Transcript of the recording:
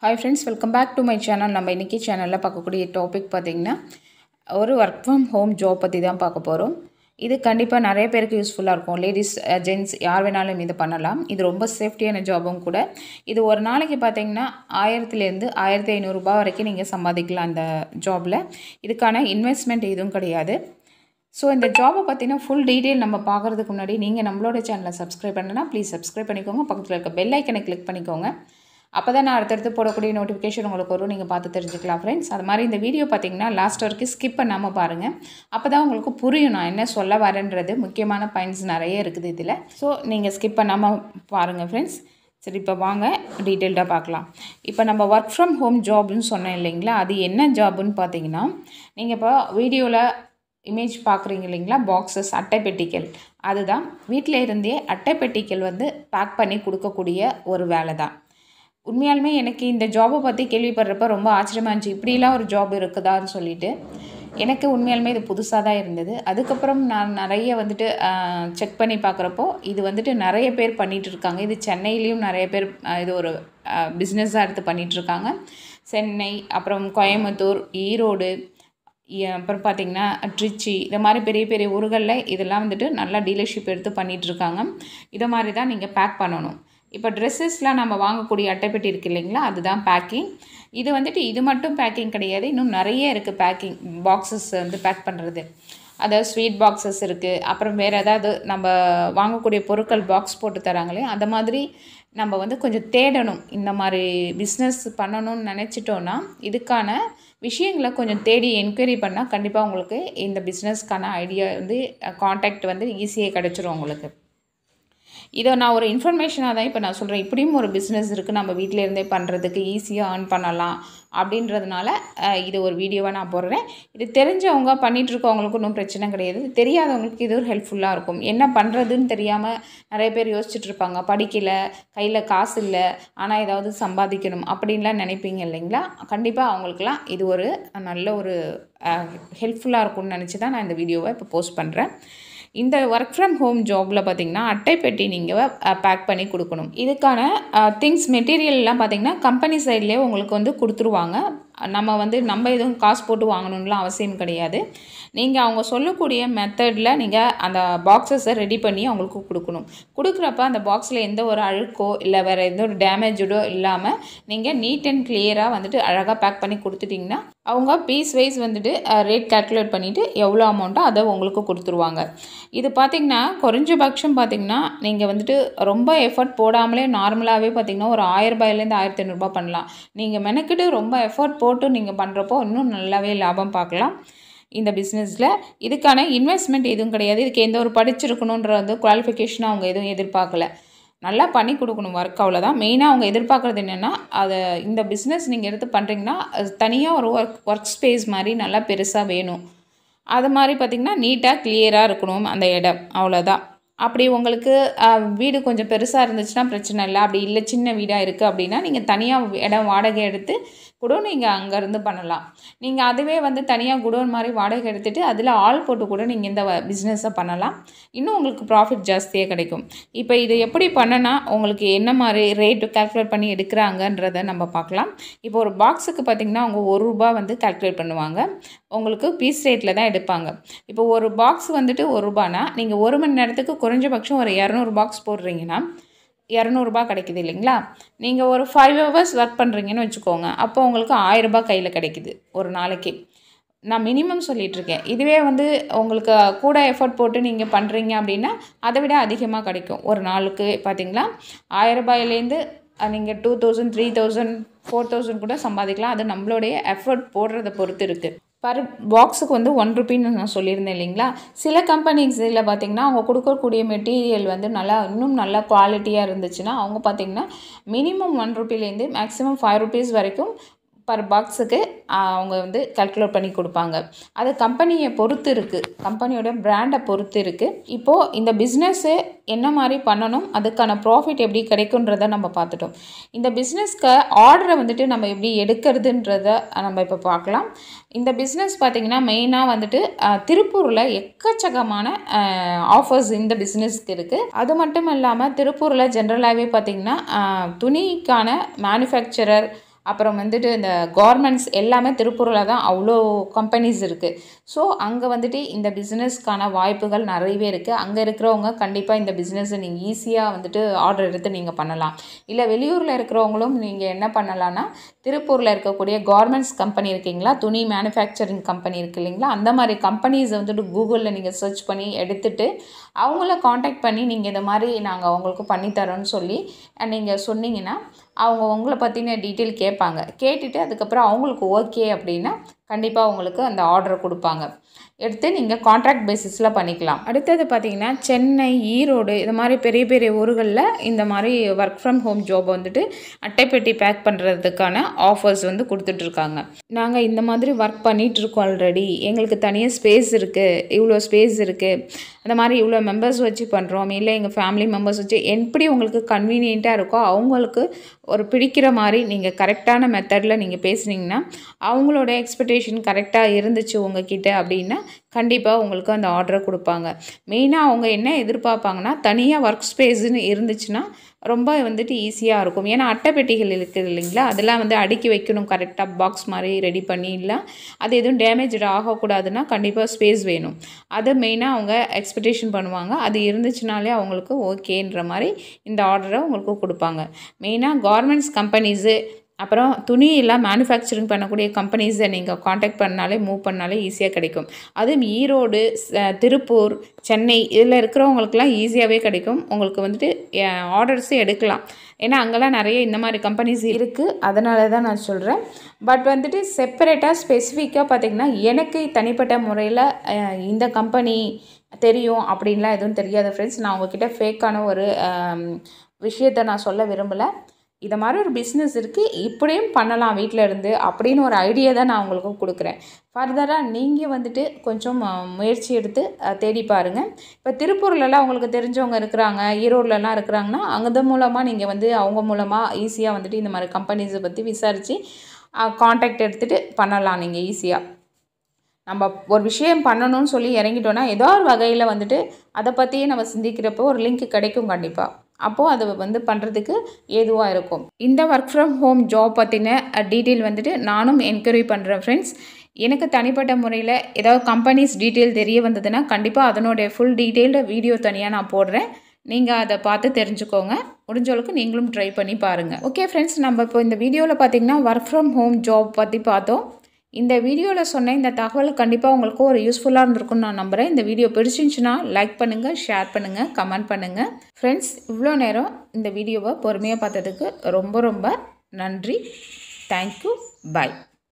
Hi friends, welcome back to my channel. நம்ம இன்னைக்கு சேனல்ல பார்க்கக்கூடிய டாபிக் பாத்தீங்கன்னா ஒரு வர்க் ஃப்ரம் ஹோம் ஜாப் பத்தி தான் பார்க்க போறோம். இது கண்டிப்பா நிறைய பேருக்கு யூஸ்ஃபுல்லா இருக்கும். லேடீஸ், ஜென்ட்ஸ் யார் வேணாலும் இது பண்ணலாம். இது ரொம்ப சேஃப்டியான ஜாபும் கூட. இது ஒரு நாளைக்கு பாத்தீங்கன்னா 1000 ல இருந்து 1500 ரூபாய் வரைக்கும் நீங்க சம்பாதிக்கலாம் இந்த ஜாப்ல. இதுக்கான இன்வெஸ்ட்மென்ட் எதுவும் கிடையாது. ஸோ இந்த ஜாபை பற்றின ஃபுல் டீட்டெயில் நம்ம பார்க்குறதுக்கு முன்னாடி நீங்கள் நம்மளோட சேனலை சப்ஸ்கிரைப் பண்ணனா ப்ளீஸ் சப்ஸ்கிரைப் பண்ணிக்கோங்க. பக்கத்தில் இருக்க பெல் ஐக்கனை கிளிக் பண்ணிக்கோங்க. அப்போ தான் நான் அடுத்தடுத்து போடக்கூடிய நோட்டிஃபிகேஷன் உங்களுக்கு வரும், நீங்கள் பார்த்து தெரிஞ்சுக்கலாம் ஃப்ரெண்ட்ஸ். அது மாதிரி இந்த வீடியோ பார்த்தீங்கன்னா லாஸ்ட் வரைக்கும் ஸ்கிப் பண்ணாமல் பாருங்கள். அப்போ தான் உங்களுக்கு புரியும் நான் என்ன சொல்ல வரேன்றது. முக்கியமான பாயிண்ட்ஸ் நிறைய இருக்குது இதில். ஸோ நீங்கள் ஸ்கிப் பண்ணாமல் பாருங்கள் ஃப்ரெண்ட்ஸ். சரி, இப்போ வாங்க டீட்டெயில்டாக பார்க்கலாம். இப்போ நம்ம ஒர்க் ஃப்ரம் ஹோம் ஜாப்னு சொன்னேன் இல்லைங்களா, அது என்ன ஜாப்னு பார்த்தீங்கன்னா, நீங்கள் இப்போ வீடியோவில் இமேஜ் பார்க்குறீங்க இல்லைங்களா, பாக்ஸஸ், அட்டைப்பெட்டிகள், அதுதான் வீட்டில் இருந்தே அட்டைப்பெட்டிகள் வந்து பேக் பண்ணி கொடுக்கக்கூடிய ஒரு வேலை தான். உண்மையாலுமே எனக்கு இந்த ஜாபை பற்றி கேள்விப்படுறப்ப ரொம்ப ஆச்சரியமாக இருந்துச்சு. இப்படிலாம் ஒரு ஜாப் இருக்குதான்னு சொல்லிட்டு எனக்கு உண்மையாலுமே இது புதுசாக தான் இருந்தது. அதுக்கப்புறம் நான் நிறைய வந்துட்டு செக் பண்ணி பார்க்குறப்போ இது வந்துட்டு நிறைய பேர் பண்ணிகிட்டு இருக்காங்க. இது சென்னையிலையும் நிறைய பேர் இது ஒரு பிஸ்னஸாக எடுத்து பண்ணிகிட்ருக்காங்க. சென்னை, அப்புறம் கோயம்புத்தூர், ஈரோடு, அப்புறம் பார்த்திங்கன்னா ட்ரிச்சி, இந்த மாதிரி பெரிய பெரிய ஊர்களில் இதெல்லாம் வந்துட்டு நல்லா டீலர்ஷிப் எடுத்து பண்ணிகிட்ருக்காங்க. இதை மாதிரி தான் நீங்கள் பேக் பண்ணணும். இப்போ ட்ரெஸ்ஸஸ்லாம் நம்ம வாங்கக்கூடிய அட்டைப்பெட்டி இருக்குது இல்லைங்களா, அதுதான் பேக்கிங். இது வந்துட்டு இது மட்டும் பேக்கிங் கிடையாது, இன்னும் நிறைய இருக்குது பேக்கிங். பாக்ஸஸ் வந்து பேக் பண்ணுறது, அதாவது ஸ்வீட் பாக்ஸஸ் இருக்குது. அப்புறம் வேறு ஏதாவது நம்ம வாங்கக்கூடிய பொருட்கள் பாக்ஸ் போட்டு தராங்களே, அந்த மாதிரி நம்ம வந்து கொஞ்சம் தேடணும். இந்த மாதிரி பிஸ்னஸ் பண்ணணும்னு நினச்சிட்டோன்னா இதுக்கான விஷயங்களை கொஞ்சம் தேடி என்கொயரி பண்ணால் கண்டிப்பாக உங்களுக்கு இந்த பிஸ்னஸ்க்கான ஐடியா வந்து கான்டாக்ட் வந்து ஈஸியாக கிடச்சிரும் உங்களுக்கு. இதை நான் ஒரு இன்ஃபர்மேஷனாக தான் இப்போ நான் சொல்கிறேன். இப்படியும் ஒரு பிஸ்னஸ் இருக்குது, நம்ம வீட்டில் இருந்தே பண்ணுறதுக்கு ஈஸியாக ஏர்ன் பண்ணலாம் அப்படின்றதுனால இது ஒரு வீடியோவாக நான் போடுறேன். இது தெரிஞ்சவங்க பண்ணிகிட்ருக்கவங்களுக்கு ஒன்றும் பிரச்சனை கிடையாது. தெரியாதவங்களுக்கு இது ஒரு ஹெல்ப்ஃபுல்லாக இருக்கும். என்ன பண்ணுறதுன்னு தெரியாமல் நிறைய பேர் யோசிச்சுட்ருப்பாங்க. படிக்கலை, கையில் காசு இல்லை, ஆனால் ஏதாவது சம்பாதிக்கணும் அப்படின்லாம் நினைப்பீங்க இல்லைங்களா. கண்டிப்பாக அவங்களுக்குலாம் இது ஒரு நல்ல ஒரு ஹெல்ப்ஃபுல்லாக இருக்கும்னு நினச்சி தான் நான் இந்த வீடியோவை இப்போ போஸ்ட் பண்ணுறேன். இந்த ஒர்க் ஃப்ரம் ஹோம் ஜாபில் பார்த்திங்கன்னா அட்டைப்பெட்டி நீங்கள் பேக் பண்ணி கொடுக்கணும். இதுக்கான திங்ஸ் மெட்டீரியல்லாம் பார்த்திங்கன்னா கம்பெனி சைட்லேயே உங்களுக்கு வந்து கொடுத்துருவாங்க. நம்ம எதுவும் காசு போட்டு வாங்கணும்லாம் அவசியம் கிடையாது. நீங்கள் அவங்க சொல்லக்கூடிய மெத்தடில் நீங்கள் அந்த பாக்ஸஸை ரெடி பண்ணி அவங்களுக்கு கொடுக்கணும். கொடுக்குறப்ப அந்த பாக்ஸில் எந்த ஒரு அழுக்கோ இல்லை வேறு எந்த ஒரு டேமேஜோ இல்லாமல் நீங்கள் நீட் அண்ட் கிளியராக வந்துட்டு அழகாக பேக் பண்ணி கொடுத்துட்டிங்கன்னா அவங்க பீஸ் வைஸ் வந்துட்டு ரேட் கால்குலேட் பண்ணிவிட்டு எவ்வளோ அமௌண்ட்டோ அதை உங்களுக்கு கொடுத்துருவாங்க. இது பார்த்திங்கன்னா குறைஞ்சபட்சம் பார்த்திங்கன்னா நீங்கள் வந்துட்டு ரொம்ப எஃபர்ட் போடாமலே நார்மலாகவே பார்த்திங்கன்னா ஒரு 1000 ரூபாயிலேருந்து 1500 ரூபாய் பண்ணலாம். நீங்கள் மெனக்கிட்டு ரொம்ப எஃபர்ட் போட்டு நீங்கள் பண்ணுறப்போ இன்னும் நல்லாவே லாபம் பார்க்கலாம் இந்த பிஸ்னஸில். இதுக்கான இன்வெஸ்ட்மெண்ட் எதுவும் கிடையாது. இதுக்கு எந்த ஒரு படிச்சிருக்கணுன்ற வந்து குவாலிஃபிகேஷனாக அவங்க எதுவும் எதிர்பார்க்கல. நல்லா பண்ணி கொடுக்கணும் ஒர்க், அவ்வளோதான். மெயினாக அவங்க எதிர்பார்க்குறது என்னென்னா, அதை இந்த பிஸ்னஸ் நீங்கள் எடுத்து பண்ணுறீங்கன்னா தனியாக ஒரு ஒர்க் ஸ்பேஸ் மாதிரி நல்லா பெருசாக வேணும். அது மாதிரி பார்த்திங்கன்னா நீட்டாக கிளியராக இருக்கணும் அந்த இடம், அவ்வளோதான். அப்படி உங்களுக்கு வீடு கொஞ்சம் பெருசாக இருந்துச்சுன்னா பிரச்சனை இல்லை. அப்படி இல்லை சின்ன வீடாக இருக்குது அப்படின்னா நீங்கள் தனியாக இடம் வாடகை எடுத்து கூட நீங்கள் அங்கேருந்து பண்ணலாம். நீங்கள் அதுவே வந்து தனியாக குடோன் மாதிரி வாடகை எடுத்துகிட்டு அதில் ஆள் போட்டு கூட நீங்கள் இந்த பிஸ்னஸை பண்ணலாம். இன்னும் உங்களுக்கு ப்ராஃபிட் ஜாஸ்தியாக கிடைக்கும். இப்போ இது எப்படி பண்ணனா உங்களுக்கு என்ன மாதிரி ரேட்டு கால்குலேட் பண்ணி எடுக்கிறாங்கன்றதை நம்ம பார்க்கலாம். இப்போ ஒரு பாக்ஸுக்கு பார்த்திங்கன்னா அவங்க 1 ரூபா வந்து கால்குலேட் பண்ணுவாங்க. உங்களுக்கு பீஸ் ரேட்டில் தான் எடுப்பாங்க. இப்போ ஒரு பாக்ஸ் வந்துட்டு 1 ரூபானா நீங்கள் 1 மணி நேரத்துக்கு குறைஞ்சபட்சம் ஒரு 200 பாக்ஸ் போடுறீங்கன்னா 200 ரூபாய் கிடைக்குது இல்லைங்களா. நீங்கள் ஒரு 5 ஹவர்ஸ் ஒர்க் பண்ணுறீங்கன்னு வச்சுக்கோங்க, அப்போ உங்களுக்கு 1000 ரூபாய் கையில் கிடைக்குது ஒரு நாளைக்கு. நான் மினிமம் சொல்லிகிட்ருக்கேன். இதுவே வந்து உங்களுக்கு கூட எஃபர்ட் போட்டு நீங்கள் பண்ணுறீங்க அப்படின்னா அதை விட அதிகமாக கிடைக்கும். ஒரு நாளுக்கு பார்த்திங்களா 1000 ரூபாயிலேருந்து நீங்கள் 2000, 3000, 4000 கூட சம்பாதிக்கலாம். அது நம்மளுடைய எஃபர்ட் போடுறதை பொறுத்து இருக்குது. பர் பாக்ஸுக்கு வந்து 1 ரூபின்னு நான் சொல்லியிருந்தேன் இல்லைங்களா. சில கம்பெனிஸில் பார்த்திங்கன்னா அவங்க கொடுக்கக்கூடிய மெட்டீரியல் வந்து இன்னும் நல்லா குவாலிட்டியாக இருந்துச்சுன்னா அவங்க பார்த்திங்கன்னா மினிமம் 1 ரூபிலேருந்து மேக்ஸிமம் 5 ரூபீஸ் வரைக்கும் பர் பாக்ஸுக்கு அவங்க வந்து கால்குலேட் பண்ணி கொடுப்பாங்க. அது கம்பெனியை பொறுத்து இருக்குது, கம்பெனியோட பிராண்டை பொறுத்து இருக்குது. இப்போது இந்த பிஸ்னஸ்ஸு என்ன மாதிரி பண்ணணும், அதுக்கான ப்ராஃபிட் எப்படி கிடைக்குன்றதை நம்ம பார்த்துட்டோம். இந்த பிஸ்னஸ்க்கு ஆர்டரை வந்துட்டு நம்ம எப்படி எடுக்கிறதுன்றதை நம்ம இப்போ பார்க்கலாம். இந்த பிஸ்னஸ் பார்த்திங்கன்னா மெயினாக வந்துட்டு திருப்பூரில் எக்கச்சக்கமான ஆஃபர்ஸ் இந்த பிஸ்னஸ்க்கு இருக்குது. அது மட்டும் இல்லாமல் திருப்பூரில் ஜென்ரலாகவே பார்த்திங்கன்னா துணிக்கான மேனுஃபேக்சரர் அப்புறம் வந்துட்டு இந்த கார்மெண்ட்ஸ் எல்லாமே திருப்பூரில் தான் அவ்வளோ கம்பெனிஸ் இருக்குது. ஸோ அங்கே வந்துட்டு இந்த பிஸ்னஸ்க்கான வாய்ப்புகள் நிறையவே இருக்குது. அங்கே இருக்கிறவங்க கண்டிப்பாக இந்த பிஸ்னஸை நீங்கள் ஈஸியாக வந்துட்டு ஆர்டர் எடுத்து நீங்கள் பண்ணலாம். இல்லை வெளியூரில் இருக்கிறவங்களும் நீங்கள் என்ன பண்ணலான்னா, திருப்பூரில் இருக்கக்கூடிய கார்மெண்ட்ஸ் கம்பெனி இருக்கீங்களா, துணி மேனுஃபேக்சரிங் கம்பெனி இருக்குது இல்லைங்களா, அந்த மாதிரி கம்பெனிஸை வந்துட்டு கூகுளில் நீங்கள் சர்ச் பண்ணி எடுத்துகிட்டு அவங்கள காண்டாக்ட் பண்ணி நீங்கள் இந்த மாதிரி நாங்கள் அவங்களுக்கு பண்ணித்தரோன்னு சொல்லி நீங்கள் சொன்னீங்கன்னா அவங்க உங்களை பற்றின டீட்டெயில் கேட்பாங்க. கேட்டுட்டு அதுக்கப்புறம் அவங்களுக்கு ஓகே அப்படின்னா கண்டிப்பாக அவங்களுக்கு அந்த ஆர்டரை கொடுப்பாங்க. எடுத்து நீங்கள் கான்ட்ராக்ட் பேசிஸில் பண்ணிக்கலாம். அடுத்தது பார்த்திங்கன்னா சென்னை, ஈரோடு இது மாதிரி பெரிய பெரிய ஊர்களில் இந்த மாதிரி ஒர்க் ஃப்ரம் ஹோம் ஜாப் வந்துட்டு அட்டைப்பெட்டி பேக் பண்ணுறதுக்கான ஆஃபர்ஸ் வந்து கொடுத்துட்ருக்காங்க. நாங்கள் இந்த மாதிரி ஒர்க் பண்ணிகிட்ருக்கோம் ஆல்ரெடி, எங்களுக்கு தனியாக ஸ்பேஸ் இருக்குது, இவ்வளோ ஸ்பேஸ் இருக்குது, அந்த மாதிரி இவ்வளோ மெம்பர்ஸ் வச்சு பண்ணுறோம், இல்லை எங்கள் ஃபேமிலி மெம்பர்ஸ் வச்சு எப்படி உங்களுக்கு கன்வீனியண்ட்டாக இருக்கோ அவங்களுக்கு ஒரு பிடிக்கிற மாதிரி நீங்கள் கரெக்டான மெத்தடில் நீங்கள் பேசுனீங்கன்னா, அவங்களோட எக்ஸ்பெக்டேஷன் கரெக்டாக இருந்துச்சு உங்ககிட்ட அப்படின்னா கண்டிப்பாக உங்களுக்கு அந்த ஆர்டரை கொடுப்பாங்க. மெயினாக அவங்க என்ன எதிர்பார்ப்பாங்கன்னா, தனியாக ஒர்க் ஸ்பேஸ்ன்னு இருந்துச்சுன்னா ரொம்ப வந்துட்டு ஈஸியாக இருக்கும். ஏன்னா அட்டைப்பெட்டிகள் இருக்குது இல்லைங்களா, அதெல்லாம் வந்து அடுக்கி வைக்கணும் கரெக்டாக பாக்ஸ் மாதிரி ரெடி பண்ணி, இல்லை அது எதுவும் டேமேஜ் ஆகக்கூடாதுன்னா கண்டிப்பாக ஸ்பேஸ் வேணும். அதை மெயினாக அவங்க எக்ஸ்பெக்டேஷன் பண்ணுவாங்க. அது இருந்துச்சுனாலே அவங்களுக்கு ஓகேன்ற மாதிரி இந்த ஆர்டரை உங்களுக்கு கொடுப்பாங்க. மெயினாக கார்மெண்ட்ஸ் கம்பெனிஸு, அப்புறம் துணி எல்லாம் மேனுஃபேக்சரிங் பண்ணக்கூடிய கம்பெனிஸை நீங்கள் காண்டாக்ட் பண்ணாலே மூவ் பண்ணாலே ஈஸியாக கிடைக்கும். அதுவும் ஈரோடு, திருப்பூர், சென்னை இதில் இருக்கிறவங்களுக்குலாம் ஈஸியாகவே கிடைக்கும். உங்களுக்கு வந்துட்டு ஆர்டர்ஸு எடுக்கலாம். ஏன்னா அங்கெல்லாம் நிறைய இந்த மாதிரி கம்பெனிஸ் இருக்குது, அதனால தான் நான் சொல்கிறேன். பட் வந்துட்டு செப்பரேட்டாக ஸ்பெசிஃபிக்காக பார்த்திங்கன்னா எனக்கு தனிப்பட்ட முறையில் இந்த கம்பெனி தெரியும் அப்படின்லாம் எதுவும் தெரியாது ஃப்ரெண்ட்ஸ். நான் உங்ககிட்ட ஃபேக்கான ஒரு விஷயத்தை நான் சொல்ல விரும்பலை. இதை மாதிரி ஒரு பிஸ்னஸ் இருக்குது, இப்படியும் பண்ணலாம் வீட்டில் இருந்து அப்படின்னு ஒரு ஐடியா தான் நான் உங்களுக்கு கொடுக்குறேன். ஃபர்தராக நீங்கள் வந்துட்டு கொஞ்சம் முயற்சி எடுத்து தேடி பாருங்கள். இப்போ திருப்பூர்லலாம் உங்களுக்கு தெரிஞ்சவங்க இருக்கிறாங்க, ஈரோடுலலாம் இருக்கிறாங்கன்னா அது மூலமாக நீங்கள் வந்து அவங்க மூலமாக ஈஸியாக வந்துட்டு இந்த மாதிரி கம்பெனிஸை பற்றி விசாரித்து காண்டாக்ட் எடுத்துகிட்டு பண்ணலாம். நீங்கள் ஈஸியாக நம்ம ஒரு விஷயம் பண்ணணும்னு சொல்லி இறங்கிட்டோன்னா ஏதோ ஒரு வகையில் வந்துட்டு அதை பற்றியே நம்ம சிந்திக்கிறப்போ ஒரு லிங்க் கிடைக்கும் கண்டிப்பாக. அப்போது அதை வந்து பண்ணுறதுக்கு ஏதுவாக இருக்கும். இந்த ஒர்க் ஃப்ரம் ஹோம் ஜாப் பற்றின டீட்டெயில் வந்துட்டு நானும் என்கொயரி பண்ணுறேன் ஃப்ரெண்ட்ஸ். எனக்கு தனிப்பட்ட முறையில் ஏதாவது கம்பெனிஸ் டீட்டெயில் தெரிய வந்ததுன்னா கண்டிப்பாக அதனுடைய ஃபுல் டீட்டெயில்டு வீடியோ தனியாக நான் போடுறேன். நீங்கள் அதை பார்த்து தெரிஞ்சுக்கோங்க. முடிஞ்ச அளவுக்கு நீங்களும் ட்ரை பண்ணி பாருங்கள். ஓகே ஃப்ரெண்ட்ஸ், நம்ம இப்போ இந்த வீடியோவில் பார்த்திங்கன்னா ஒர்க் ஃப்ரம் ஹோம் ஜாப் பற்றி பார்த்தோம். இந்த வீடியோவில் சொன்ன இந்த தகவல் கண்டிப்பாக உங்களுக்கு ஒரு யூஸ்ஃபுல்லாக இருந்திருக்குன்னு நான் நம்புகிறேன். இந்த வீடியோ பிடிச்சிருந்துச்சுன்னா லைக் பண்ணுங்கள், ஷேர் பண்ணுங்கள், கமெண்ட் பண்ணுங்கள். ஃப்ரெண்ட்ஸ், இவ்வளோ நேரம் இந்த வீடியோவை பொறுமையாக பார்த்ததுக்கு ரொம்ப ரொம்ப நன்றி. தேங்க்யூ. பாய்.